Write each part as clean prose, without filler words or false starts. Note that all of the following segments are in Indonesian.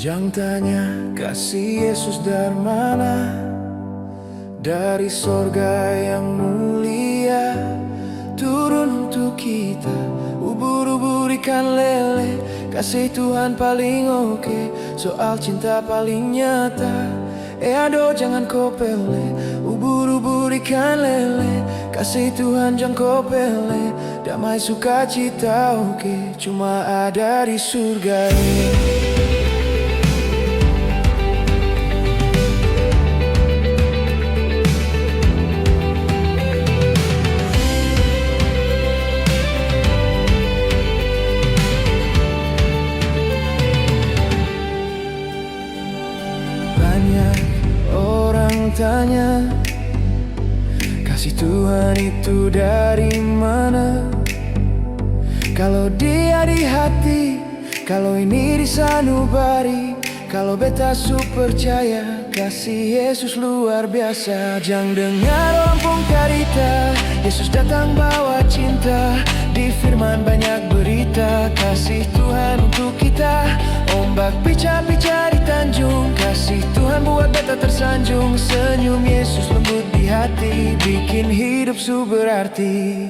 Jangan tanya kasih Yesus dari mana, dari sorga yang mulia turun untuk kita. Ubur-ubur ikan lele, kasih Tuhan paling oke, soal cinta paling nyata. Aduh jangan kau pele, ubur-ubur ikan lele, kasih Tuhan jangan kau pele. Damai sukacita oke, cuma ada di surga ini. Banyak orang tanya, kasih Tuhan itu dari mana? Kalau dia di hati, kalau ini di sanubari, kalau beta su percaya, kasih Yesus luar biasa. Jangan dengar orang pun karita, Yesus datang bawa cinta. Di firman banyak berita, kasih Tuhan untuk kita. Ombak pica-pica di tanjung, kasih Tuhan buat beta tersanjung. Senyum Yesus lembut di hati, bikin hidup su berarti.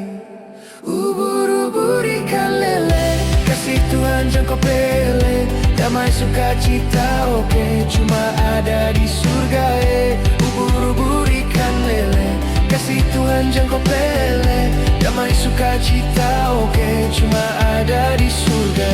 Ubur-ubur ikan lele, kasih Tuhan jangan kau pele. Damai sukacita oke, cuma ada di surga Ubur-ubur ikan lele, kasih Tuhan jangan kau pele. Damai sukacita oke, cuma ada di surga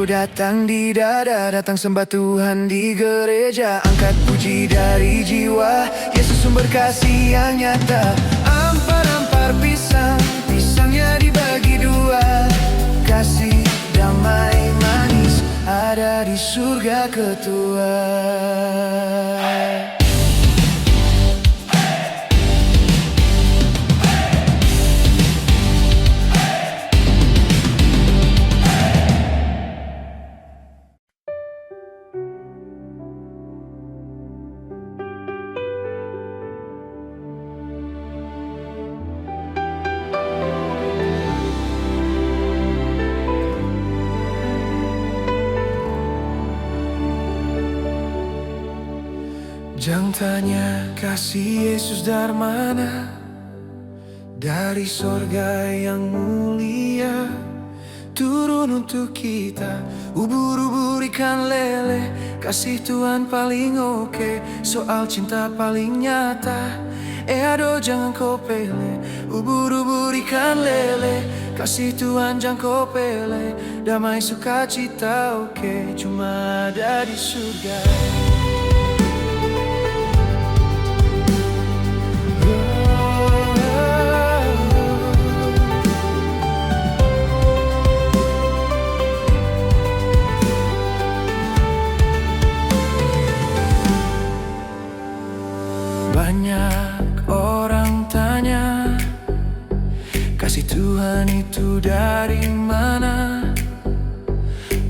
datang di dada, datang sembah Tuhan di gereja. Angkat puji dari jiwa, Yesus sumber kasih yang nyata. Ampar-ampar pisang, pisangnya dibagi dua. Kasih damai manis ada di surga ketua. Jangan tanya kasih Yesus dari mana, dari sorga yang mulia turun untuk kita. Ubur-ubur ikan lele, kasih Tuhan paling oke, soal cinta paling nyata. Aduh jangan kau pele, ubur-ubur ikan lele, kasih Tuhan jangan kau pele. Damai sukacita oke, cuma ada di surga. Banyak orang tanya, kasih Tuhan itu dari mana?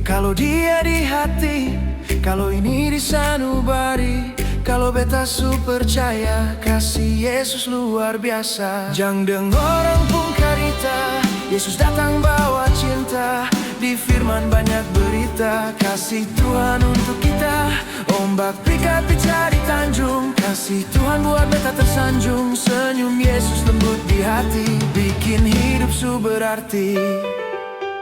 Kalau dia di hati, kalau ini di sanubari, kalau beta su percaya, kasih Yesus luar biasa. Jangan dengar orang pun karita, Yesus datang bawa cinta. Di firman banyak berita, kasih Tuhan untuk kita. Ombak pica-pica di tanjung, kasih Tuhan buat beta tersanjung. Senyum Yesus lembut di hati, bikin hidup su berarti.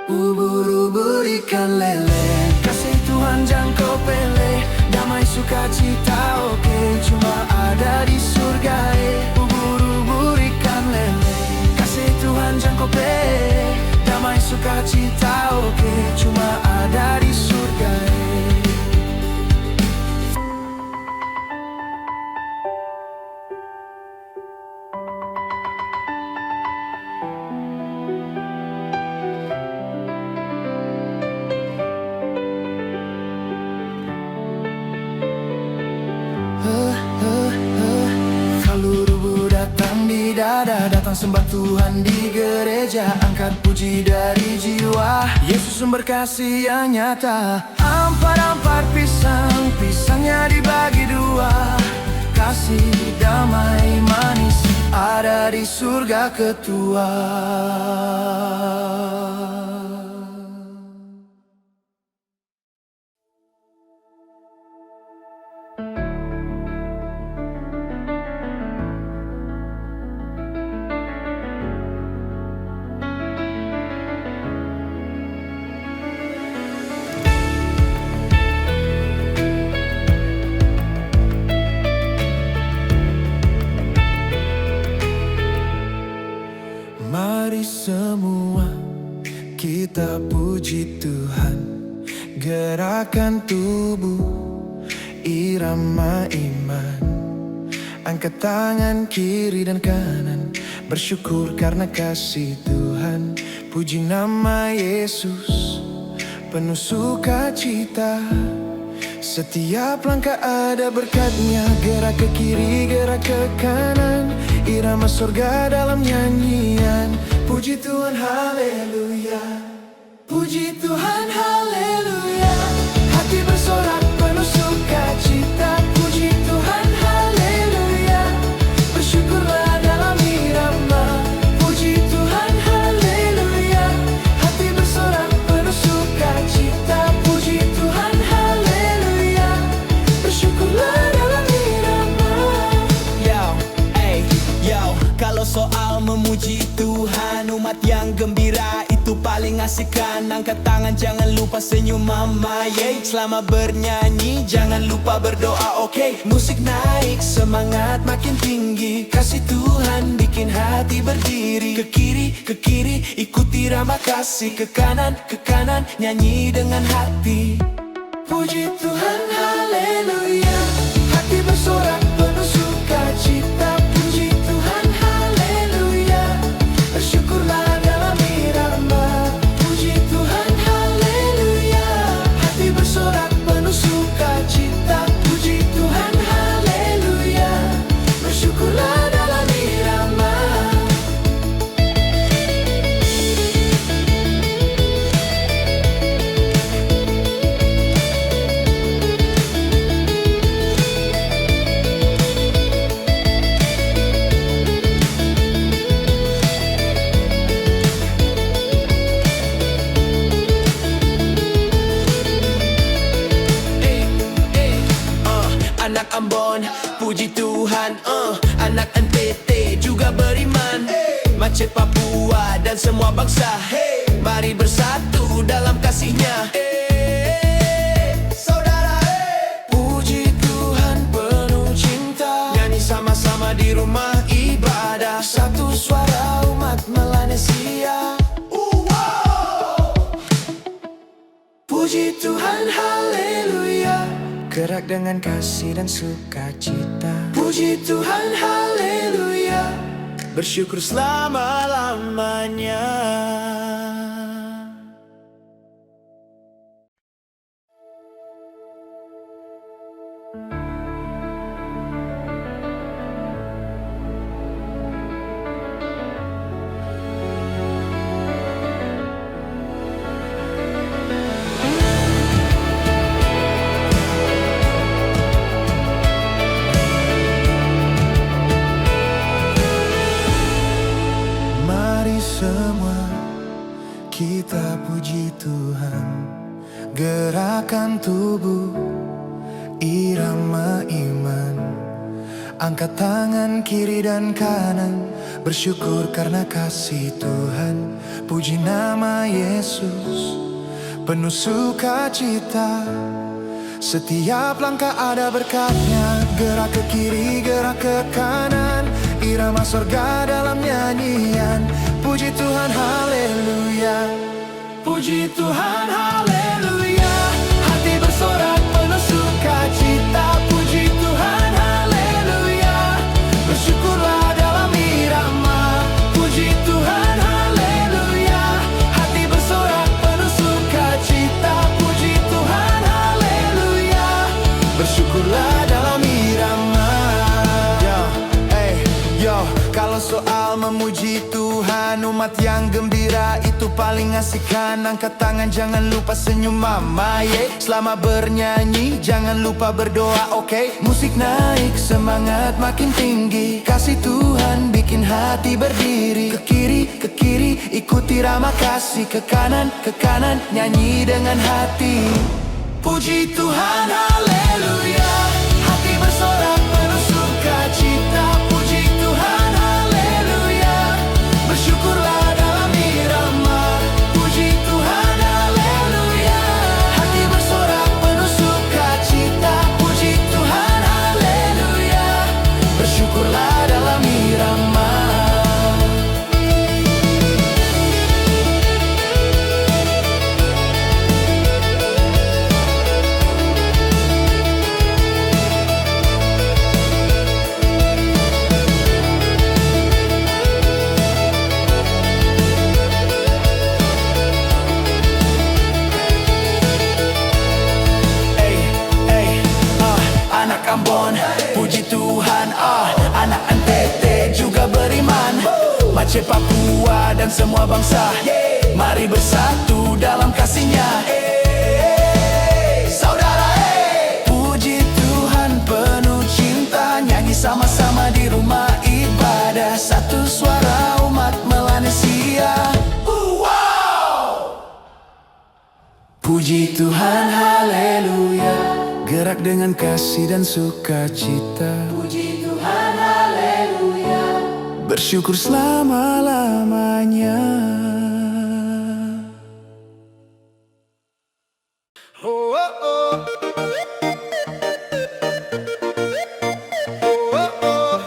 Ubur-ubur ikan lele, kasih Tuhan jangan kau pele. Damai sukacita oke, cuma ada di surga Ubur-ubur ikan lele, kasih Tuhan jangan kau pele. Damai sukacita oke, cuma ada di surga datang sembah Tuhan di gereja, angkat puji dari jiwa. Yesus sumber kasih yang nyata. Ampar-ampar pisang, pisangnya dibagi dua. Kasih damai manis ada di surga ketua. Mari semua kita puji Tuhan, gerakan tubuh, irama iman. Angkat tangan kiri dan kanan, bersyukur karena kasih Tuhan. Puji nama Yesus, penuh sukacita. Setiap langkah ada berkatnya, gerak ke kiri, gerak ke kanan. Irama surga dalam nyanyian. Puji Tuhan, haleluya. Puji Tuhan, haleluya. Hati bersorak penuh sukacita. Puji Tuhan, haleluya. Bersyukurlah dalam irama. Puji Tuhan, haleluya. Hati bersorak penuh sukacita. Puji Tuhan, haleluya. Bersyukurlah dalam irama. Kalau soal memuji Tuhan, umat yang gembira itu paling asik kan. Angkat tangan jangan lupa senyum mama, yeah. Selama bernyanyi jangan lupa berdoa, oke. Musik naik, semangat makin tinggi. Kasih Tuhan bikin hati berdiri. Ke kiri, ikuti irama kasih. Ke kanan, nyanyi dengan hati. Puji Tuhan, haleluya. Hati bersorak penuh sukacita. Puji Tuhan, haleluya. Bersyukurlah dalam irama. Puji Tuhan, haleluya. Hati bersorak penuh sukacita. Puji Tuhan, haleluya. Bersyukurlah dalam irama. Anak Ambon, puji Tuhan, anak NTT juga beriman. Macet Papua dan semua bangsa, mari bersatu dalam kasihnya. Saudara, Puji Tuhan penuh cinta. Nyanyi sama-sama di rumah ibadah. Satu suara umat Melanesia. Puji Tuhan, haleluya. Gerak dengan kasih dan sukacita. Puji Tuhan, haleluya. Bersyukur selama-lamanya. Semua kita puji Tuhan, gerakan tubuh, irama iman. Angkat tangan kiri dan kanan, bersyukur karena kasih Tuhan. Puji nama Yesus, penuh sukacita. Setiap langkah ada berkatnya, gerak ke kiri, gerak ke kanan. Irama surga dalam nyanyian. Puji Tuhan, haleluya. Puji Tuhan, haleluya. Hati bersorak penuh sukacita. Puji Tuhan, haleluya. Bersyukurlah dalam irama. Puji Tuhan, haleluya. Hati bersorak penuh sukacita. Puji Tuhan, haleluya. Bersyukurlah dalam irama. Kalau soal memuji umat yang gembira, itu paling asik kan. Angkat tangan, jangan lupa senyum mama, yeah. Selama bernyanyi, jangan lupa berdoa, oke? Musik naik, semangat makin tinggi. Kasih Tuhan bikin hati berdiri. Ke kiri, ikuti irama kasih. Ke kanan, nyanyi dengan hati. Puji Tuhan, haleluya. Hati bersorak penuh sukacita. Puji Tuhan, haleluya. Bersyukurlah dalam irama. Puji Tuhan, haleluya. Hati bersorak penuh sukacita. Puji Tuhan, haleluya. Bersyukurlah dalam irama. Ambon, puji Tuhan, anak NTT juga beriman. Aceh, Papua dan semua bangsa, mari bersatu dalam kasih-Nya. Saudara, puji Tuhan penuh cinta. Nyanyi sama-sama di rumah ibadah. Satu suara umat Melanesia. Puji Tuhan, haleluya. Gerak dengan kasih dan sukacita. Puji Tuhan, haleluya. Bersyukur selama-lamanya. Oh, oh, oh. Oh, oh, oh.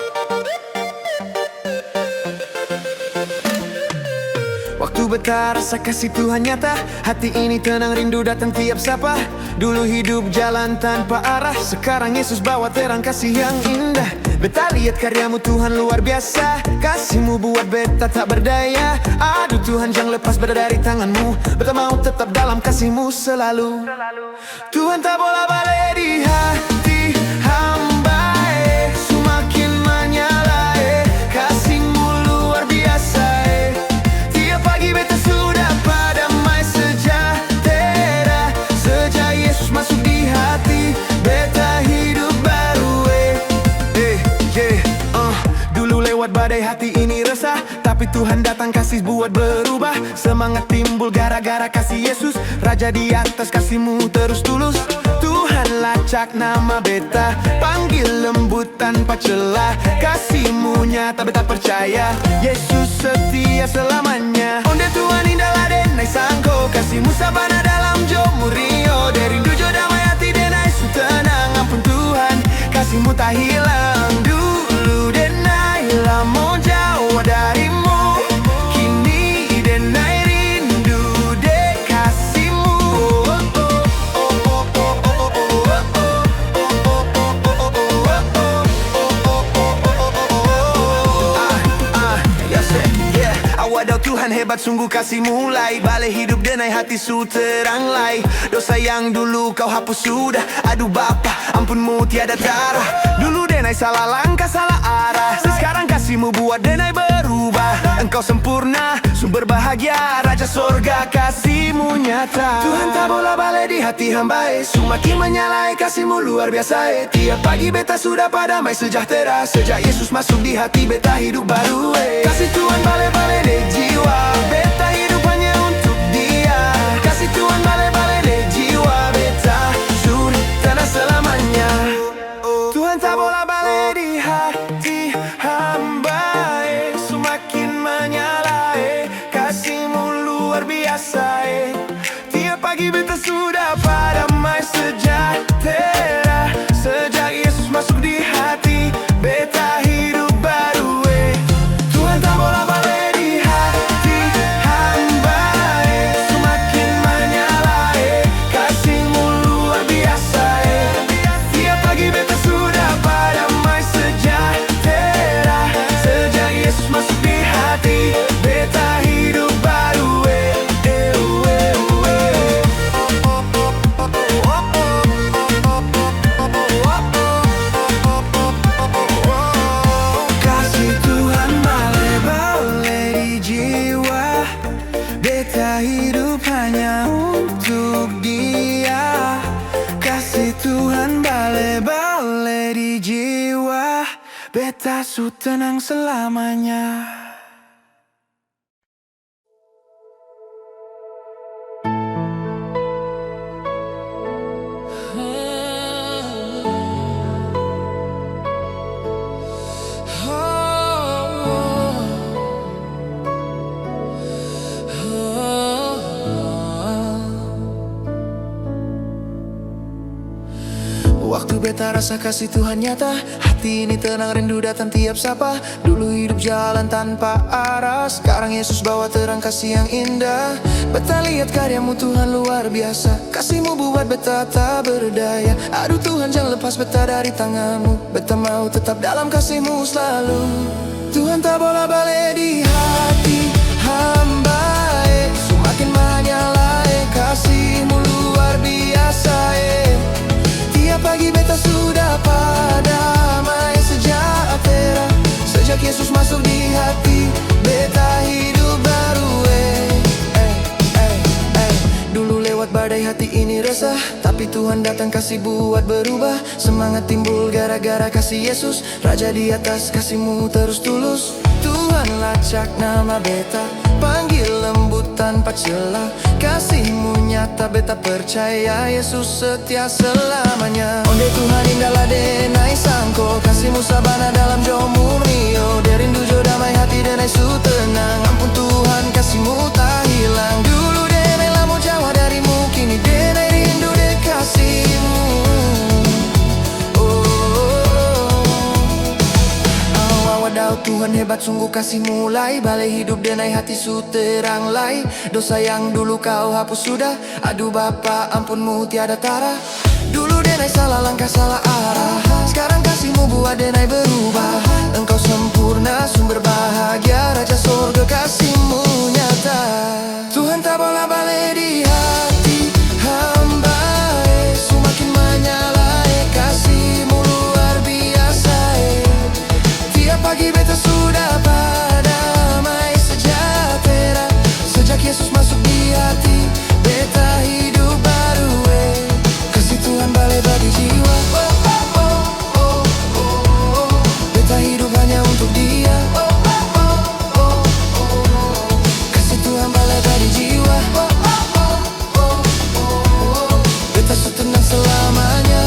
Waktu betah rasa kasih Tuhan nyata. Hati ini tenang, rindu datang tiap sapa. Dulu hidup jalan tanpa arah, sekarang Yesus bawa terang kasih yang indah. Beta lihat karyamu Tuhan luar biasa. Kasihmu buat beta tak berdaya. Aduh Tuhan jangan lepas beta dari tanganmu. Beta mau tetap dalam kasihmu selalu. Tuhan tak bola balik di hati hamba, semakin menyala, kasihmu luar biasa. Tiap pagi beta sudah padamai sejahtera. Sejak Yesus masuk di hati, beta hidup baru. Dulu lewat badai hati ini resah, tapi Tuhan datang kasih buat berubah. Semangat timbul gara-gara kasih Yesus. Raja di atas kasihmu terus tulus. Tuhan lacak nama beta, panggil lembut tanpa celah. Kasihmu nyata beta percaya, Yesus setia selamanya. Onde Tuhan indah laden naik sangko. Kasihmu sabana dalam jomu rio. Derindu jo damai hati denai su tenang. Ampun Tuhan, kasihmu tak hilang. Dulu denai lamo jauh darimu. Kini denai rindu dek kasihmu. Waduh Tuhan hebat sungguh kasih mulai. Balik hidup denai hati su terang lai. Dosa yang dulu kau hapus sudah. Aduh Bapa ampunmu tiada darah. Dulu denai salah langkah salah arah. Sekarang kasihmu buat denai berubah. Engkau sempurna sumber bahagia. Raja sorga kasihmu nyata. Tuhan tak bola balik di hati hamba, semakin menyalai kasihmu luar biasa. Tiap pagi beta sudah padamai sejahtera. Sejak Yesus masuk di hati beta hidup baru. Kasih Tuhan balik-balik di jiwa. Beta hidup hanya untuk Dia. Kasih Tuhan balik-balik di jiwa. Beta suri tanah selamanya. Tuhan tak bola balik di hati hamba, semakin menyala. Kasihmu luar biasa. Tiap pagi beta sudah padamai sejahtera. Sejak Yesus masuk di hati, beta hidup baru. Tuhan tak bola balik di hati Tuhan bale-bale di jiwa, beta su tenang selamanya. Waktu beta rasa kasih Tuhan nyata, hati ini tenang, rindu datang tiap sapa. Dulu hidup jalan tanpa arah, sekarang Yesus bawa terang kasih yang indah. Beta lihat karyamu Tuhan luar biasa, kasihmu buat beta tak berdaya. Aduh Tuhan jangan lepas beta dari tanganmu, beta mau tetap dalam kasihmu selalu. Tuhan tak bola balik di hati hamba, semakin menyala, kasihmu luar biasa. Tiap pagi beta sudah damai sejahtera, sejak Yesus masuk di hati, beta hidup baru. Dulu lewat badai hati ini resah, tapi Tuhan datang kasih buat berubah. Semangat timbul gara-gara kasih Yesus, Raja di atas kasihmu terus tulus. Tuhan lacak nama beta, panggil lembut tanpa celah. Kasihmu nyata beta percaya, Yesus setia selamanya. Onde Tuhan indahlah denai sangko, kasihmu sabana dalam jomur mio. Derindu jo damai hati denai su tenang, ampun Tuhan kasihmu tak hilang. Dulu denai lamo jauh darimu, kini denai rindu de kasihmu. Wadaw Tuhan hebat sungguh kasih mulai, balai hidup denai hati su terang lai. Dosa yang dulu kau hapus sudah, aduh Bapa ampunmu tiada tara. Dulu denai salah langkah salah arah, sekarang kasihmu buat denai berubah. Engkau sempurna sumber bahagia, Raja sorga kasihmu nyata. Tuhan tak bola balik di hati hamba, semakin menyala, kasihmu luar biasa. Tiap pagi beta sudah damai sejahtera, sejak Yesus masuk di hati, beta hidup baru. Kasih Tuhan balik bagi jiwa, beta hidup hanya untuk Dia. Kasih Tuhan balik bagi jiwa, beta setenang selamanya.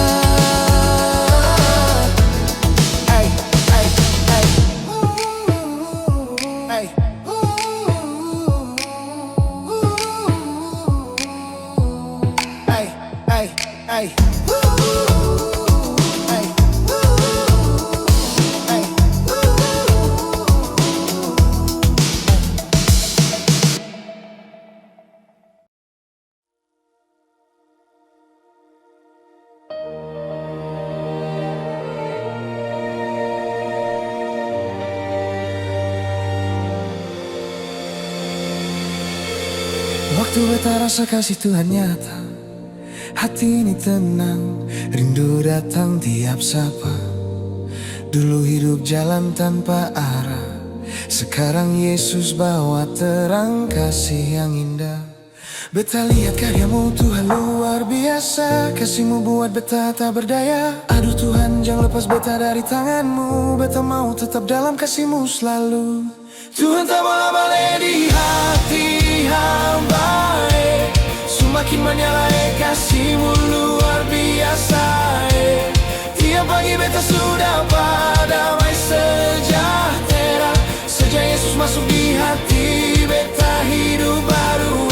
Waktu beta rasa kasih Tuhan nyata, hati ini tenang, rindu datang tiap sapa. Dulu hidup jalan tanpa arah, sekarang Yesus bawa terang kasih yang indah. Beta lihat karyamu Tuhan luar biasa, kasihmu buat beta tak berdaya. Aduh Tuhan jangan lepas beta dari tanganmu, beta mau tetap dalam kasihmu selalu. Tuhan tak bola balik di hati hamba, semakin menyala, kasihmu luar biasa. Tiap pagi beta sudah damai sejahtera, sejak Yesus masuk di hati, beta hidup baru.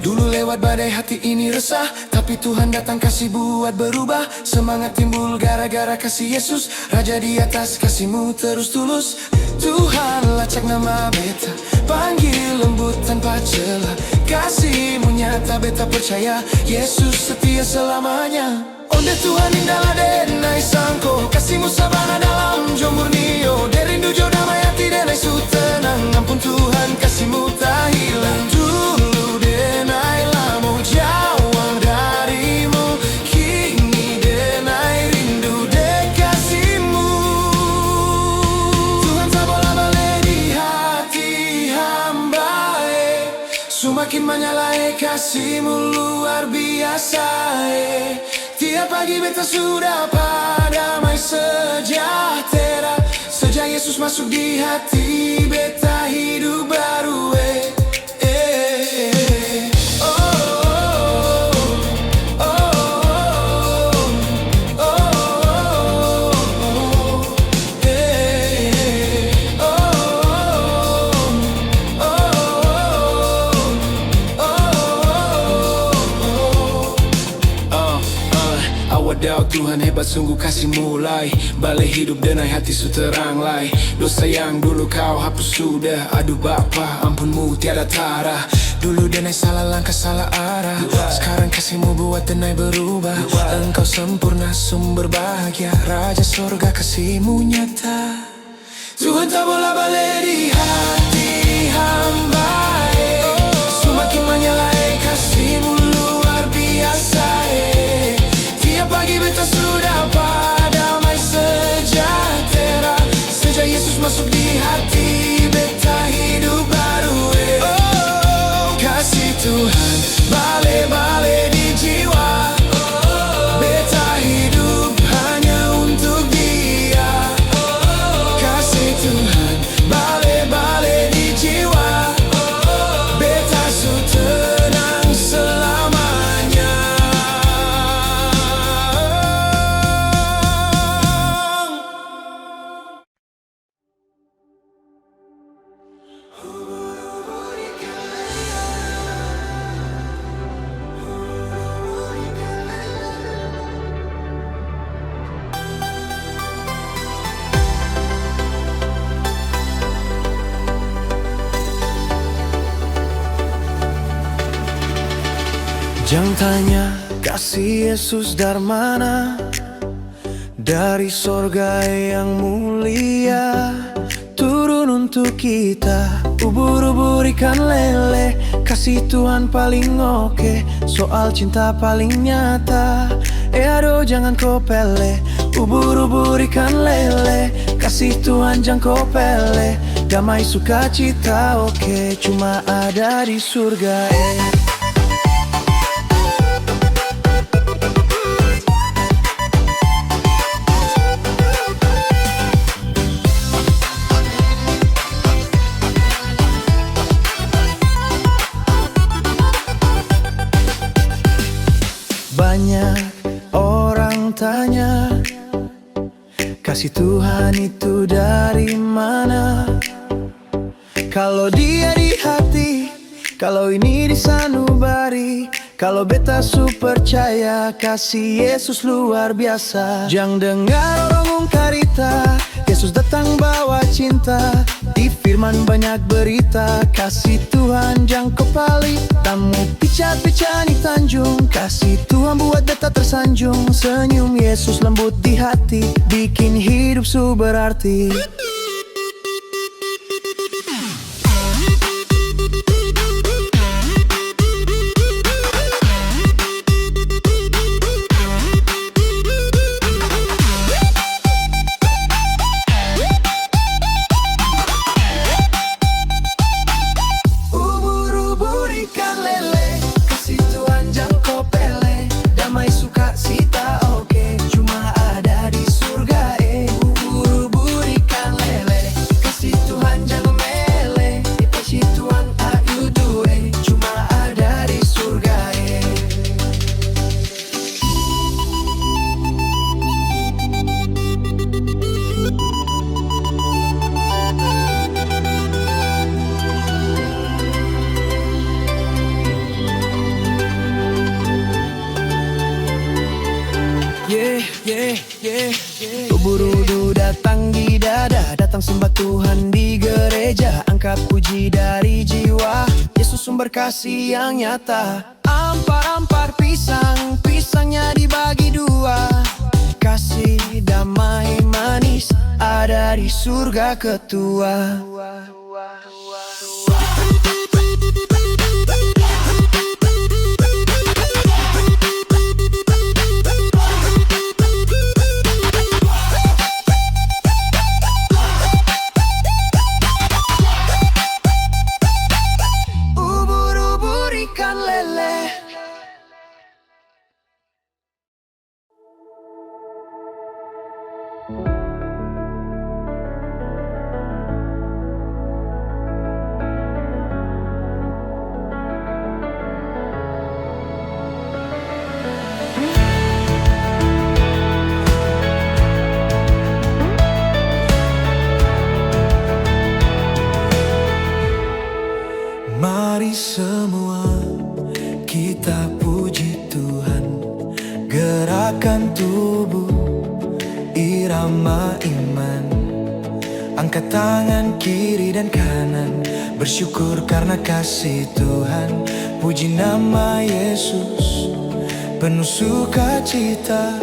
Dulu lewat badai hati ini resah, tapi Tuhan datang kasih buat berubah. Semangat timbul gara-gara kasih Yesus, Raja di atas kasihmu terus tulus. Tuhan lacak nama beta, panggil lembut tanpa celah. Kasihmu nyata beta percaya, Yesus setia selamanya. Onde Tuhan indahlah denai sangko, kasihmu sabana dalam jomur nio. Derindu jo damai hati denai su tenang, ampun Tuhan kasihmu tak hilang. Dulu denai lamo jauh darimu, kini denai rindu de kasihmu. Tuhan tak bola balik di hati hamba, semakin menyala kasih kasih-Mu luar biasa. Tiap pagi beta sudah damai sejahtera. Sejak Yesus masuk di hati, beta hidup baru. Wadaw Tuhan hebat sungguh kasih mulai balik hidup dengan hati su terang lai. Dosa yang dulu kau hapus sudah. Aduh Bapa ampunmu tiada tara. Dulu denai salah langkah salah arah. Sekarang kasih-Mu buat denai berubah. Engkau sempurna sumber bahagia. Raja sorga kasih-Mu nyata. Tuhan tak boleh balik di hati hamba. Semakin menyalai kasih-Mu luar biasa. Pagi beta sudah damai sejahtera. Sejak Yesus masuk di hati, beta hidup baru. Kasih Tuhan balik-balik di jiwa. Beta hidup hanya untuk Dia. Kasih Tuhan balik-balik di jiwa. Beta su tenang selamanya. Jangan tanya kasih Yesus dari mana. Dari sorga yang mulia turun untuk kita. Ubur-ubur ikan lele. Kasih Tuhan paling oke. Soal cinta paling nyata. Aduh jangan kau pele. Ubur-ubur ikan lele. Kasih Tuhan jangan kau pele. Damai sukacita oke. Cuma ada di surga. Banyak orang tanya kasih Tuhan itu dari mana. Kalau Dia di hati, kalau ini di sanubari, kalau beta su percaya kasih Yesus luar biasa. Jangan dengar orang ungkarita, Yesus datang bawa cinta. Di firman banyak berita, kasih Tuhan jangan kepali. Tamu picat-picat di Tanjung, kasih Tuhan buat beta tersanjung. Senyum Yesus lembut di hati, bikin hidup su berarti. Ubur-ubur datang di dada, datang sembah Tuhan di gereja. Angkat puji dari jiwa, Yesus sumber kasih yang nyata. Ampar-ampar pisang, pisangnya dibagi dua. Kasih damai manis ada di surga ketua. Ubur-ubur ikan lele, Mari semua kita puji Tuhan, gerakan tubuh, irama iman. Angkat tangan kiri dan kanan, bersyukur karena kasih Tuhan. Puji nama Yesus, penuh sukacita.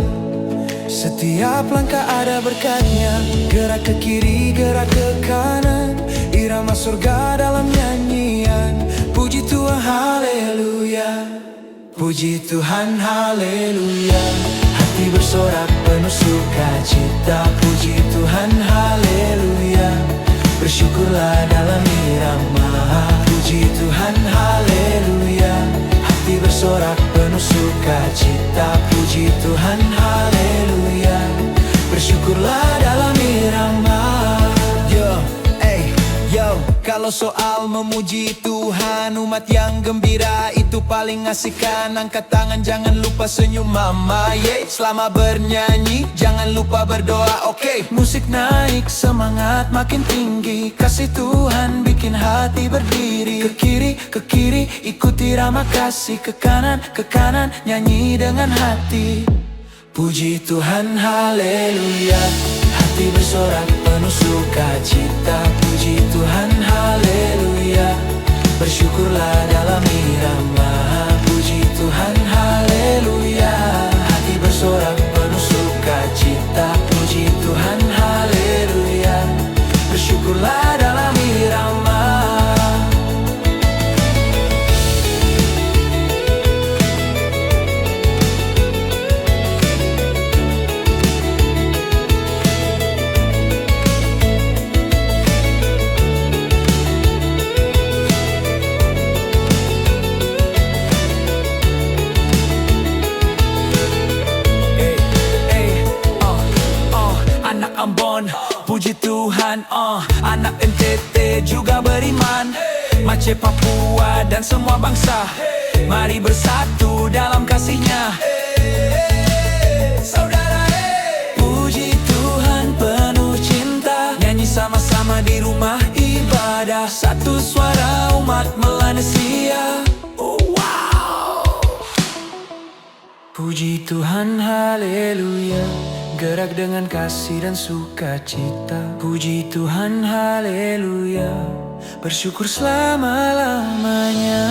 Setiap langkah ada berkatnya, gerak ke kiri, gerak ke kanan, irama surga dalam nyanyian. Puji Tuhan, haleluya. Puji Tuhan, haleluya. Hati bersorak penuh sukacita. Puji Tuhan, haleluya. Bersyukurlah dalam irama. Puji Tuhan, haleluya. Hati bersorak penuh sukacita. Puji Tuhan, haleluya. Bersyukurlah dalam irama. Kalau soal memuji Tuhan, umat yang gembira itu paling asik kan. Angkat tangan, jangan lupa senyum mama, yeah. Selama bernyanyi, jangan lupa berdoa, oke. Musik naik, semangat makin tinggi. Kasih Tuhan bikin hati berdiri. Ke kiri, ikuti irama kasih. Ke kanan, nyanyi dengan hati. Puji Tuhan, haleluya. Hati bersorak penuh sukacita. Puji Tuhan, haleluya. Bersyukurlah dalam irama. Puji Tuhan, haleluya. Hati bersorak penuh sukacita. Puji Tuhan, haleluya. Bersyukurlah dalam irama. Ambon, puji Tuhan, anak NTT juga beriman. Aceh, Papua dan semua bangsa, mari bersatu dalam kasih-Nya. Saudara, puji Tuhan penuh cinta. Nyanyi sama-sama di rumah ibadah. Satu suara umat Melanesia. Oh, wow. Puji Tuhan, haleluya. Gerak dengan kasih dan sukacita. Puji Tuhan, haleluya. Bersyukur selama-lamanya.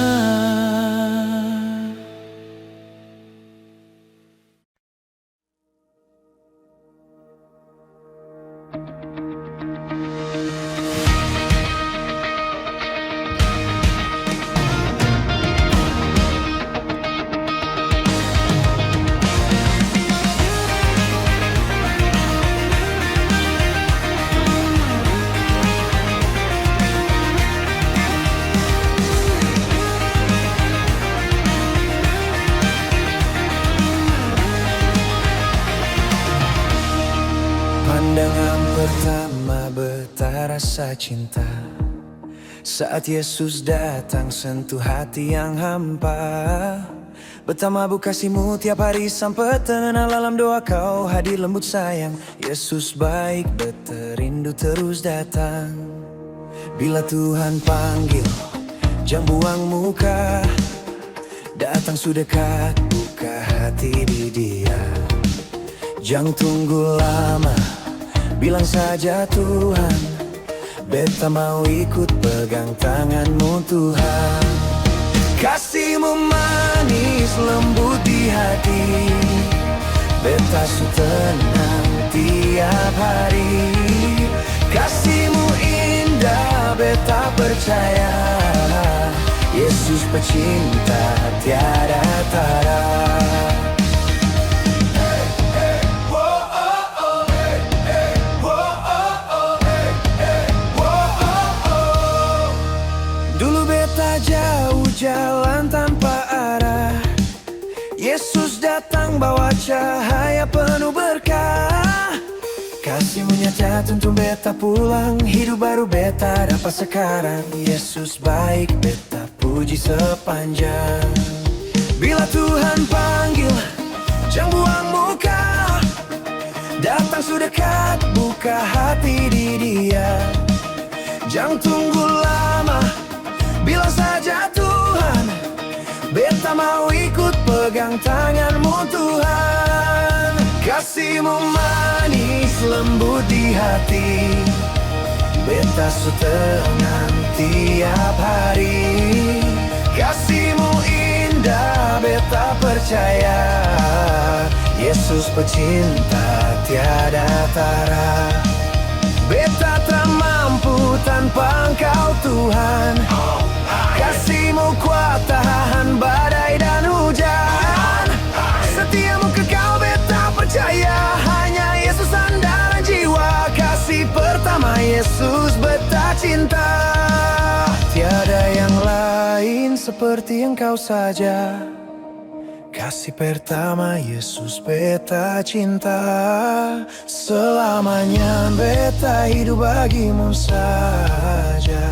Pandangan pertama betah rasa cinta. Saat Yesus datang sentuh hati yang hampa. Betapa mabuk kasih-Mu tiap hari sampai tenang dalam doa Kau hadir lembut sayang. Yesus baik berterindu terus datang. Bila Tuhan panggil jangan buang muka. Datang sudah dekat, buka hati di Dia. Jangan tunggu lama, bilang saja Tuhan, beta mau ikut pegang tangan-Mu Tuhan. Kasih-Mu manis lembut di hati, beta su tenang tiap hari. Kasih-Mu indah, beta percaya, Yesus pecinta tiada tara. Jauh jalan tanpa arah, Yesus datang bawa cahaya penuh berkah. Kasih-Mu nyata tuntun beta pulang, hidup baru beta dapat sekarang. Yesus baik, beta puji sepanjang. Bila Tuhan panggil, Yesus dekat, buka hati di Dia. Jangan tunggu lama, bilang saja Tuhan, beta mau ikut pegang tanganmu Tuhan. Kasih-Mu manis lembut di hati, beta setenang tiap hari. Kasih-Mu indah, beta percaya, Yesus pecinta tiada tara. Beta tak mampu tanpa Engkau Tuhan. Kasih-Mu kuat tahan badai dan hujan. Setiamu kekal beta percaya, hanya Yesus andalan jiwa. Kasih pertama Yesus beta cinta. Tiada yang lain seperti Engkau saja. Kasih pertama Yesus beta cinta. Selamanya beta hidup bagimu saja.